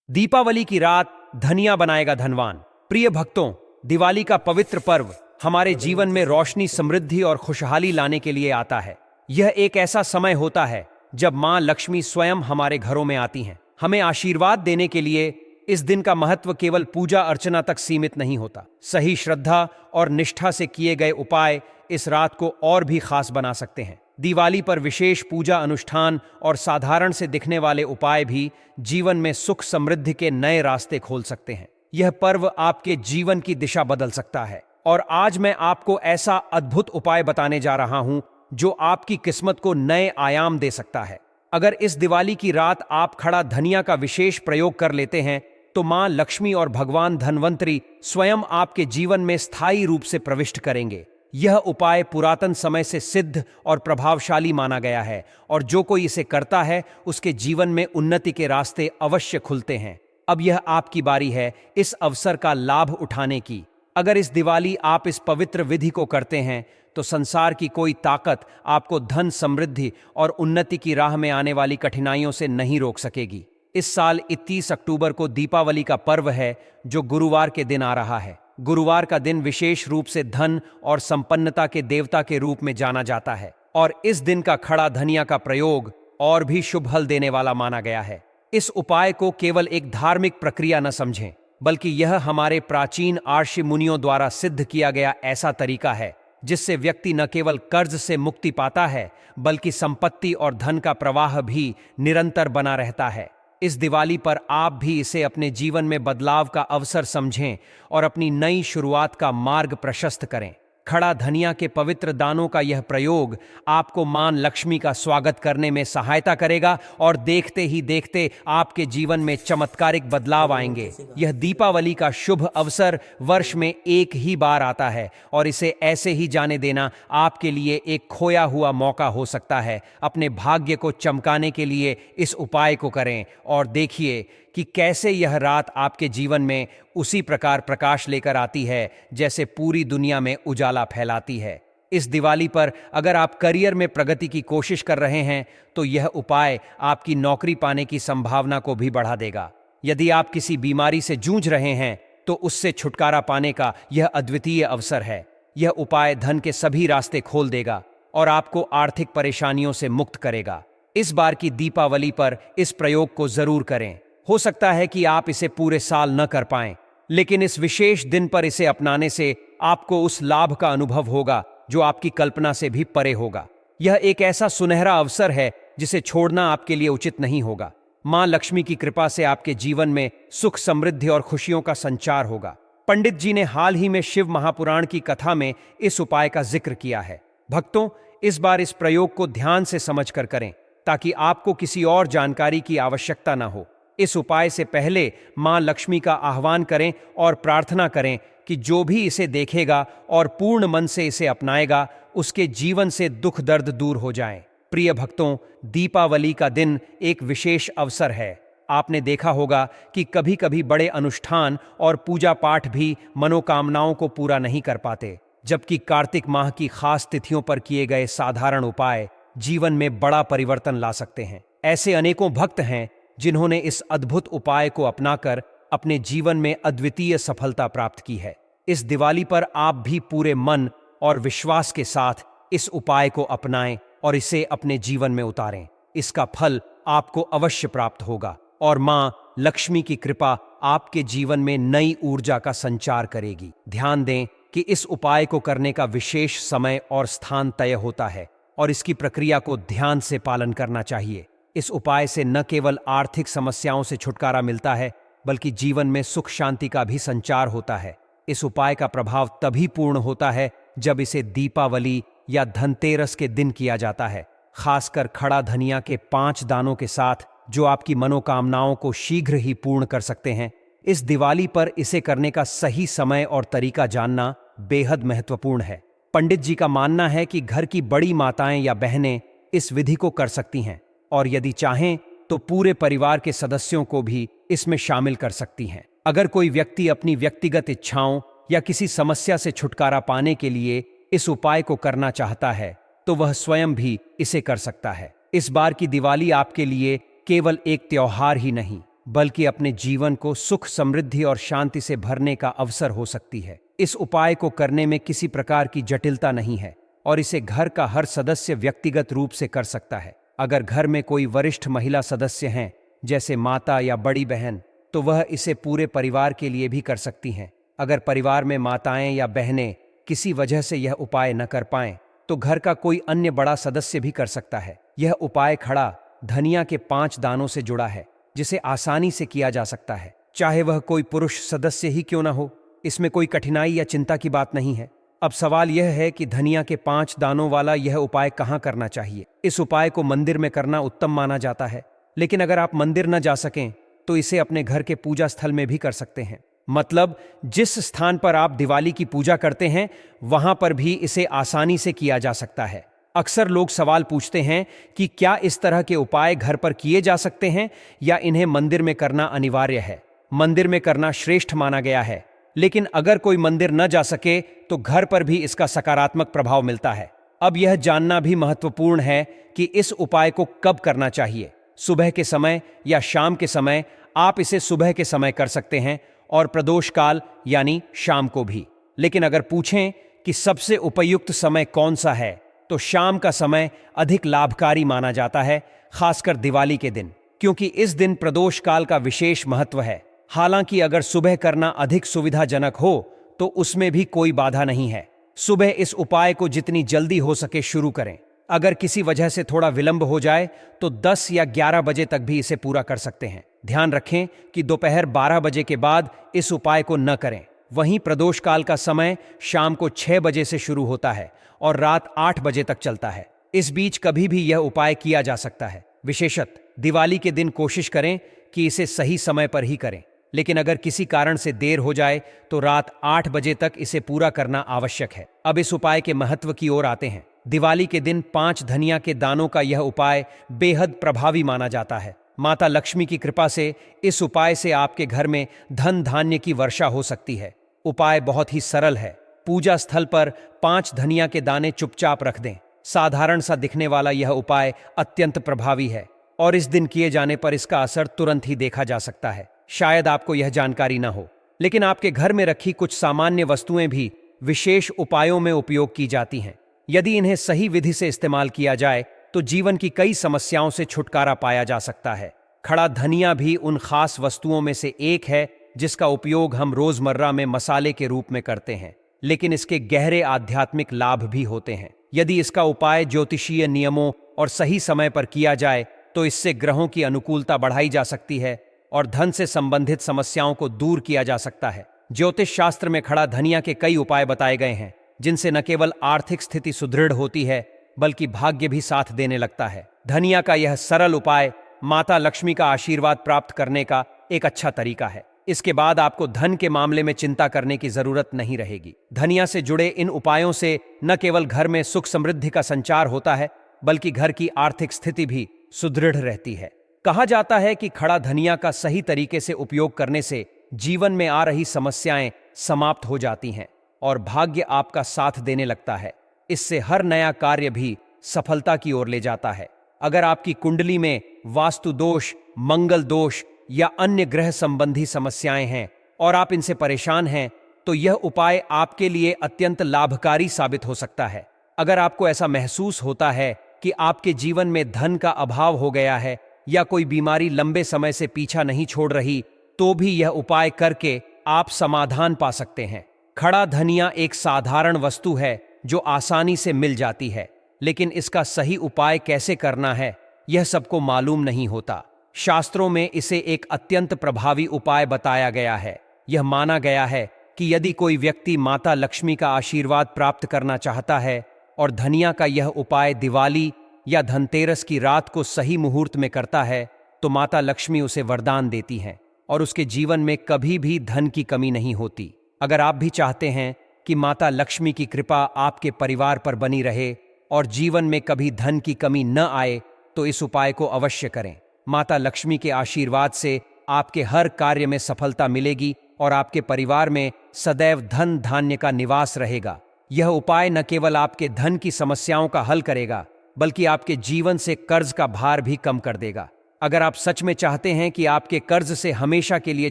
दीपावली की रात धनिया बनाएगा धनवान। प्रिय भक्तों, दिवाली का पवित्र पर्व हमारे जीवन में रोशनी, समृद्धि और खुशहाली लाने के लिए आता है। यह एक ऐसा समय होता है जब मां लक्ष्मी स्वयं हमारे घरों में आती हैं, हमें आशीर्वाद देने के लिए। इस दिन का महत्व केवल पूजा अर्चना तक सीमित नहीं होता। सही श्रद्धा और निष्ठा से किए गए उपाय इस रात को और भी खास बना सकते हैं। दिवाली पर विशेष पूजा अनुष्ठान और साधारण से दिखने वाले उपाय भी जीवन में सुख समृद्धि के नए रास्ते खोल सकते हैं। यह पर्व आपके जीवन की दिशा बदल सकता है और आज मैं आपको ऐसा अद्भुत उपाय बताने जा रहा हूं जो आपकी किस्मत को नए आयाम दे सकता है। अगर इस दिवाली की रात आप खड़ा धनिया का विशेष प्रयोग कर लेते हैं तो मां लक्ष्मी और भगवान धन्वंतरी स्वयं आपके जीवन में स्थायी रूप से प्रविष्ट करेंगे। यह उपाय पुरातन समय से सिद्ध और प्रभावशाली माना गया है और जो कोई इसे करता है उसके जीवन में उन्नति के रास्ते अवश्य खुलते हैं। अब यह आपकी बारी है इस अवसर का लाभ उठाने की। अगर इस दिवाली आप इस पवित्र विधि को करते हैं तो संसार की कोई ताकत आपको धन, समृद्धि और उन्नति की राह में आने वाली कठिनाइयों से नहीं रोक सकेगी। इस साल 31 अक्टूबर को दीपावली का पर्व है जो गुरुवार के दिन आ रहा है। गुरुवार का दिन विशेष रूप से धन और संपन्नता के देवता के रूप में जाना जाता है और इस दिन का खड़ा धनिया का प्रयोग और भी शुभ फल देने वाला माना गया है। इस उपाय को केवल एक धार्मिक प्रक्रिया न समझें, बल्कि यह हमारे प्राचीन आर्षि मुनियों द्वारा सिद्ध किया गया ऐसा तरीका है जिससे व्यक्ति न केवल कर्ज से मुक्ति पाता है बल्कि संपत्ति और धन का प्रवाह भी निरंतर बना रहता है। इस दिवाली पर आप भी इसे अपने जीवन में बदलाव का अवसर समझें और अपनी नई शुरुआत का मार्ग प्रशस्त करें। खड़ा धनिया के पवित्र दानों का यह प्रयोग आपको मां लक्ष्मी का स्वागत करने में सहायता करेगा और देखते ही देखते आपके जीवन में चमत्कारिक बदलाव आएंगे। यह दीपावली का शुभ अवसर वर्ष में एक ही बार आता है और इसे ऐसे ही जाने देना आपके लिए एक खोया हुआ मौका हो सकता है। अपने भाग्य को चमकाने के लिए इस उपाय को करें और देखिए कि कैसे यह रात आपके जीवन में उसी प्रकार प्रकाश लेकर आती है जैसे पूरी दुनिया में उजाला फैलाती है। इस दिवाली पर अगर आप करियर में प्रगति की कोशिश कर रहे हैं तो यह उपाय आपकी नौकरी पाने की संभावना को भी बढ़ा देगा। यदि आप किसी बीमारी से जूझ रहे हैं तो उससे छुटकारा पाने का यह अद्वितीय अवसर है। यह उपाय धन के सभी रास्ते खोल देगा और आपको आर्थिक परेशानियों से मुक्त करेगा। इस बार की दीपावली पर इस प्रयोग को जरूर करें। हो सकता है कि आप इसे पूरे साल न कर पाएं, लेकिन इस विशेष दिन पर इसे अपनाने से आपको उस लाभ का अनुभव होगा जो आपकी कल्पना से भी परे होगा। यह एक ऐसा सुनहरा अवसर है जिसे छोड़ना आपके लिए उचित नहीं होगा। मां लक्ष्मी की कृपा से आपके जीवन में सुख, समृद्धि और खुशियों का संचार होगा। पंडित जी ने हाल ही में शिव महापुराण की कथा में इस उपाय का जिक्र किया है। भक्तों, इस बार इस प्रयोग को ध्यान से समझकर करें ताकि आपको किसी और जानकारी की आवश्यकता न हो। इस उपाय से पहले मां लक्ष्मी का आह्वान करें और प्रार्थना करें कि जो भी इसे देखेगा और पूर्ण मन से इसे अपनाएगा उसके जीवन से दुख दर्द दूर हो जाएं। प्रिय भक्तों, दीपावली का दिन एक विशेष अवसर है। आपने देखा होगा कि कभी कभी बड़े अनुष्ठान और पूजा पाठ भी मनोकामनाओं को पूरा नहीं कर पाते, जबकि कार्तिक माह की खास तिथियों पर किए गए साधारण उपाय जीवन में बड़ा परिवर्तन ला सकते हैं। ऐसे अनेकों भक्त हैं जिन्होंने इस अद्भुत उपाय को अपनाकर अपने जीवन में अद्वितीय सफलता प्राप्त की है। इस दिवाली पर आप भी पूरे मन और विश्वास के साथ इस उपाय को अपनाएं और इसे अपने जीवन में उतारें। इसका फल आपको अवश्य प्राप्त होगा और मां लक्ष्मी की कृपा आपके जीवन में नई ऊर्जा का संचार करेगी। ध्यान दें कि इस उपाय को करने का विशेष समय और स्थान तय होता है और इसकी प्रक्रिया को ध्यान से पालन करना चाहिए। इस उपाय से न केवल आर्थिक समस्याओं से छुटकारा मिलता है बल्कि जीवन में सुख शांति का भी संचार होता है। इस उपाय का प्रभाव तभी पूर्ण होता है जब इसे दीपावली या धनतेरस के दिन किया जाता है, खासकर खड़ा धनिया के 5 दानों के साथ जो आपकी मनोकामनाओं को शीघ्र ही पूर्ण कर सकते हैं। इस दिवाली पर इसे करने का सही समय और तरीका जानना बेहद महत्वपूर्ण है। पंडित जी का मानना है कि घर की बड़ी माताएं या बहनें इस विधि को कर सकती हैं और यदि चाहें तो पूरे परिवार के सदस्यों को भी इसमें शामिल कर सकती हैं। अगर कोई व्यक्ति अपनी व्यक्तिगत इच्छाओं या किसी समस्या से छुटकारा पाने के लिए इस उपाय को करना चाहता है तो वह स्वयं भी इसे कर सकता है। इस बार की दिवाली आपके लिए केवल एक त्योहार ही नहीं बल्कि अपने जीवन को सुख, समृद्धि और शांति से भरने का अवसर हो सकती है। इस उपाय को करने में किसी प्रकार की जटिलता नहीं है और इसे घर का हर सदस्य व्यक्तिगत रूप से कर सकता है। अगर घर में कोई वरिष्ठ महिला सदस्य हैं, जैसे माता या बड़ी बहन, तो वह इसे पूरे परिवार के लिए भी कर सकती हैं। अगर परिवार में माताएं या बहनें किसी वजह से यह उपाय न कर पाएं, तो घर का कोई अन्य बड़ा सदस्य भी कर सकता है। यह उपाय खड़ा धनिया के 5 दानों से जुड़ा है, जिसे आसानी से किया जा सकता है, चाहे वह कोई पुरुष सदस्य ही क्यों न हो। इसमें कोई कठिनाई या चिंता की बात नहीं है। अब सवाल यह है कि धनिया के 5 दानों वाला यह उपाय कहाँ करना चाहिए। इस उपाय को मंदिर में करना उत्तम माना जाता है, लेकिन अगर आप मंदिर न जा सकें तो इसे अपने घर के पूजा स्थल में भी कर सकते हैं। मतलब जिस स्थान पर आप दिवाली की पूजा करते हैं, वहां पर भी इसे आसानी से किया जा सकता है। अक्सर लोग सवाल पूछते हैं कि क्या इस तरह के उपाय घर पर किए जा सकते हैं या इन्हें मंदिर में करना अनिवार्य है। मंदिर में करना श्रेष्ठ माना गया है, लेकिन अगर कोई मंदिर न जा सके तो घर पर भी इसका सकारात्मक प्रभाव मिलता है। अब यह जानना भी महत्वपूर्ण है कि इस उपाय को कब करना चाहिए। सुबह के समय या शाम के समय। आप इसे सुबह के समय कर सकते हैं और प्रदोष काल यानी शाम को भी। लेकिन अगर पूछें कि सबसे उपयुक्त समय कौन सा है, तो शाम का समय अधिक लाभकारी माना जाता है, खासकर दिवाली के दिन, क्योंकि इस दिन प्रदोष काल का विशेष महत्व है। हालांकि अगर सुबह करना अधिक सुविधाजनक हो तो उसमें भी कोई बाधा नहीं है। सुबह इस उपाय को जितनी जल्दी हो सके शुरू करें। अगर किसी वजह से थोड़ा विलंब हो जाए तो 10 या 11 बजे तक भी इसे पूरा कर सकते हैं। ध्यान रखें कि दोपहर 12 बजे के बाद इस उपाय को न करें। वहीं प्रदोष काल का समय शाम को 6 बजे से शुरू होता है और रात 8 बजे तक चलता है। इस बीच कभी भी यह उपाय किया जा सकता है। विशेषतः दिवाली के दिन कोशिश करें कि इसे सही समय पर ही करें, लेकिन अगर किसी कारण से देर हो जाए तो रात 8 बजे तक इसे पूरा करना आवश्यक है। अब इस उपाय के महत्व की ओर आते हैं। दिवाली के दिन 5 धनिया के दानों का यह उपाय बेहद प्रभावी माना जाता है। माता लक्ष्मी की कृपा से इस उपाय से आपके घर में धन धान्य की वर्षा हो सकती है। उपाय बहुत ही सरल है। पूजा स्थल पर 5 धनिया के दाने चुपचाप रख दें। साधारण सा दिखने वाला यह उपाय अत्यंत प्रभावी है और इस दिन किए जाने पर इसका असर तुरंत ही देखा जा सकता है। शायद आपको यह जानकारी न हो, लेकिन आपके घर में रखी कुछ सामान्य वस्तुएं भी विशेष उपायों में उपयोग की जाती हैं। यदि इन्हें सही विधि से इस्तेमाल किया जाए तो जीवन की कई समस्याओं से छुटकारा पाया जा सकता है। खड़ा धनिया भी उन खास वस्तुओं में से एक है जिसका उपयोग हम रोजमर्रा में मसाले के रूप में करते हैं, लेकिन इसके गहरे आध्यात्मिक लाभ भी होते हैं। यदि इसका उपाय ज्योतिषीय नियमों और सही समय पर किया जाए तो इससे ग्रहों की अनुकूलता बढ़ाई जा सकती है और धन से संबंधित समस्याओं को दूर किया जा सकता है। ज्योतिष शास्त्र में खड़ा धनिया के कई उपाय बताए गए हैं, जिनसे न केवल आर्थिक स्थिति सुदृढ़ होती है बल्कि भाग्य भी साथ देने लगता है। धनिया का यह सरल उपाय माता लक्ष्मी का आशीर्वाद प्राप्त करने का एक अच्छा तरीका है। इसके बाद आपको धन के मामले में चिंता करने की जरूरत नहीं रहेगी। धनिया से जुड़े इन उपायों से न केवल घर में सुख समृद्धि का संचार होता है, बल्कि घर की आर्थिक स्थिति भी सुदृढ़ रहती है। कहा जाता है कि खड़ा धनिया का सही तरीके से उपयोग करने से जीवन में आ रही समस्याएं समाप्त हो जाती हैं और भाग्य आपका साथ देने लगता है। इससे हर नया कार्य भी सफलता की ओर ले जाता है। अगर आपकी कुंडली में वास्तु दोष, मंगल दोष या अन्य ग्रह संबंधी समस्याएं हैं और आप इनसे परेशान हैं, तो यह उपाय आपके लिए अत्यंत लाभकारी साबित हो सकता है। अगर आपको ऐसा महसूस होता है कि आपके जीवन में धन का अभाव हो गया है या कोई बीमारी लंबे समय से पीछा नहीं छोड़ रही, तो भी यह उपाय करके आप समाधान पा सकते हैं। खड़ा धनिया एक साधारण वस्तु है जो आसानी से मिल जाती है, लेकिन इसका सही उपाय कैसे करना है यह सबको मालूम नहीं होता। शास्त्रों में इसे एक अत्यंत प्रभावी उपाय बताया गया है। यह माना गया है कि यदि कोई व्यक्ति माता लक्ष्मी का आशीर्वाद प्राप्त करना चाहता है और धनिया का यह उपाय दिवाली या धनतेरस की रात को सही मुहूर्त में करता है, तो माता लक्ष्मी उसे वरदान देती हैं और उसके जीवन में कभी भी धन की कमी नहीं होती। अगर आप भी चाहते हैं कि माता लक्ष्मी की कृपा आपके परिवार पर बनी रहे और जीवन में कभी धन की कमी न आए, तो इस उपाय को अवश्य करें। माता लक्ष्मी के आशीर्वाद से आपके हर कार्य में सफलता मिलेगी और आपके परिवार में सदैव धन धान्य का निवास रहेगा। यह उपाय न केवल आपके धन की समस्याओं का हल करेगा, बल्कि आपके जीवन से कर्ज का भार भी कम कर देगा। अगर आप सच में चाहते हैं कि आपके कर्ज से हमेशा के लिए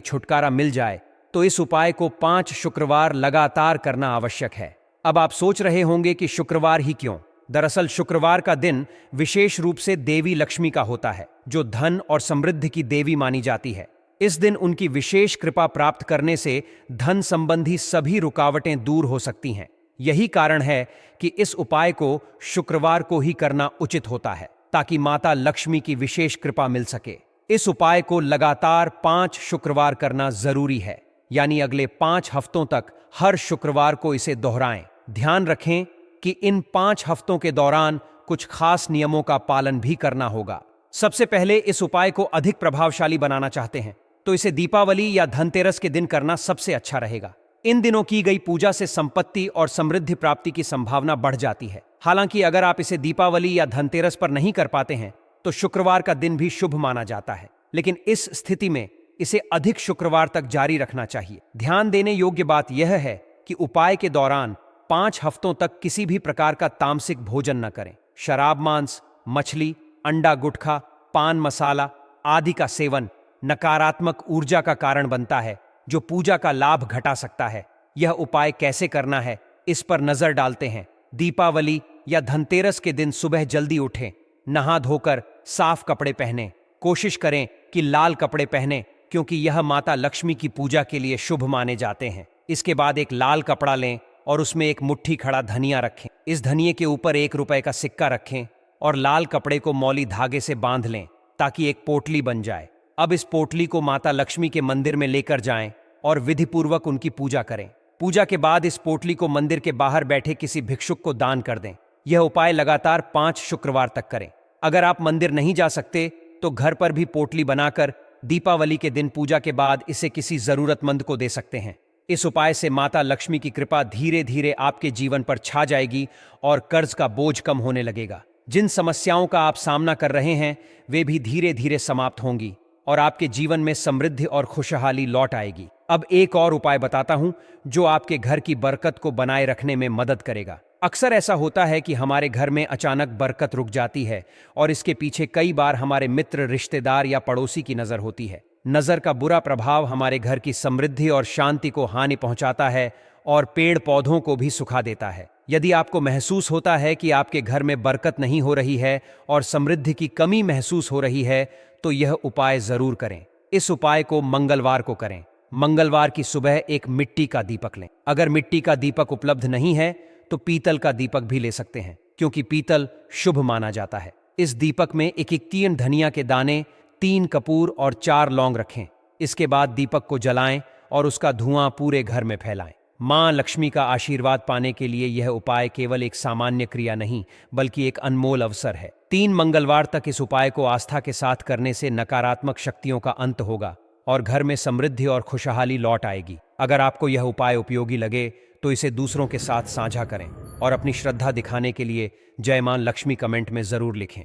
छुटकारा मिल जाए तो इस उपाय को 5 शुक्रवार लगातार करना आवश्यक है। अब आप सोच रहे होंगे कि शुक्रवार ही क्यों? दरअसल शुक्रवार का दिन विशेष रूप से देवी लक्ष्मी का होता है, जो धन और समृद्धि की देवी मानी जाती है। इस दिन उनकी विशेष कृपा प्राप्त करने से धन संबंधी सभी रुकावटें दूर हो सकती हैं। यही कारण है कि इस उपाय को शुक्रवार को ही करना उचित होता है, ताकि माता लक्ष्मी की विशेष कृपा मिल सके। इस उपाय को लगातार 5 शुक्रवार करना जरूरी है, यानी अगले 5 हफ्तों तक हर शुक्रवार को इसे दोहराएं। ध्यान रखें कि इन 5 हफ्तों के दौरान कुछ खास नियमों का पालन भी करना होगा। सबसे पहले, इस उपाय को अधिक प्रभावशाली बनाना चाहते हैं तो इसे दीपावली या धनतेरस के दिन करना सबसे अच्छा रहेगा। इन दिनों की गई पूजा से संपत्ति और समृद्धि प्राप्ति की संभावना बढ़ जाती है। हालांकि अगर आप इसे दीपावली या धनतेरस पर नहीं कर पाते हैं तो शुक्रवार का दिन भी शुभ माना जाता है, लेकिन इस स्थिति में इसे अधिक शुक्रवार तक जारी रखना चाहिए। ध्यान देने योग्य बात यह है कि उपाय के दौरान 5 हफ्तों तक किसी भी प्रकार का तामसिक भोजन न करें। शराब, मांस, मछली, अंडा, गुटखा, पान मसाला आदि का सेवन नकारात्मक ऊर्जा का कारण बनता है, जो पूजा का लाभ घटा सकता है। यह उपाय कैसे करना है, इस पर नजर डालते हैं। दीपावली या धनतेरस के दिन सुबह जल्दी उठें, नहा धोकर साफ कपड़े पहनें। कोशिश करें कि लाल कपड़े पहनें, क्योंकि यह माता लक्ष्मी की पूजा के लिए शुभ माने जाते हैं। इसके बाद एक लाल कपड़ा लें और उसमें एक मुट्ठी खड़ा धनिया रखें। इस धनिये के ऊपर 1 रुपए का सिक्का रखें और लाल कपड़े को मौली धागे से बांध लें ताकि एक पोटली बन जाए। अब इस पोटली को माता लक्ष्मी के मंदिर में लेकर जाएं और विधिपूर्वक उनकी पूजा करें। पूजा के बाद इस पोटली को मंदिर के बाहर बैठे किसी भिक्षुक को दान कर दें। यह उपाय लगातार 5 शुक्रवार तक करें। अगर आप मंदिर नहीं जा सकते तो घर पर भी पोटली बनाकर दीपावली के दिन पूजा के बाद इसे किसी जरूरतमंद को दे सकते हैं। इस उपाय से माता लक्ष्मी की कृपा धीरे धीरे आपके जीवन पर छा जाएगी और कर्ज का बोझ कम होने लगेगा। जिन समस्याओं का आप सामना कर रहे हैं वे भी धीरे धीरे समाप्त होंगी और आपके जीवन में समृद्धि और खुशहाली लौट आएगी। अब एक और उपाय बताता हूं जो आपके घर की बरकत को बनाए रखने में मदद करेगा। अक्सर ऐसा होता है कि हमारे घर में अचानक बरकत रुक जाती है और इसके पीछे कई बार हमारे मित्र, रिश्तेदार या पड़ोसी की नजर होती है। नजर का बुरा प्रभाव हमारे घर की समृद्धि और शांति को हानि पहुंचाता है और पेड़ पौधों को भी सुखा देता है। यदि आपको महसूस होता है कि आपके घर में बरकत नहीं हो रही है और समृद्धि की कमी महसूस हो रही है तो यह उपाय जरूर करें। इस उपाय को मंगलवार को करें। मंगलवार की सुबह एक मिट्टी का दीपक लें। अगर मिट्टी का दीपक उपलब्ध नहीं है तो पीतल का दीपक भी ले सकते हैं, क्योंकि पीतल शुभ माना जाता है। इस दीपक में 1 धनिया के दाने, 3 कपूर और 4 लौंग रखें। इसके बाद दीपक को जलाएं और उसका धुआं पूरे घर में फैलाएं। मां लक्ष्मी का आशीर्वाद पाने के लिए यह उपाय केवल एक सामान्य क्रिया नहीं, बल्कि एक अनमोल अवसर है। 3 मंगलवार तक इस उपाय को आस्था के साथ करने से नकारात्मक शक्तियों का अंत होगा और घर में समृद्धि और खुशहाली लौट आएगी। अगर आपको यह उपाय उपयोगी लगे तो इसे दूसरों के साथ साझा करें और अपनी श्रद्धा दिखाने के लिए जय मां लक्ष्मी कमेंट में जरूर लिखें।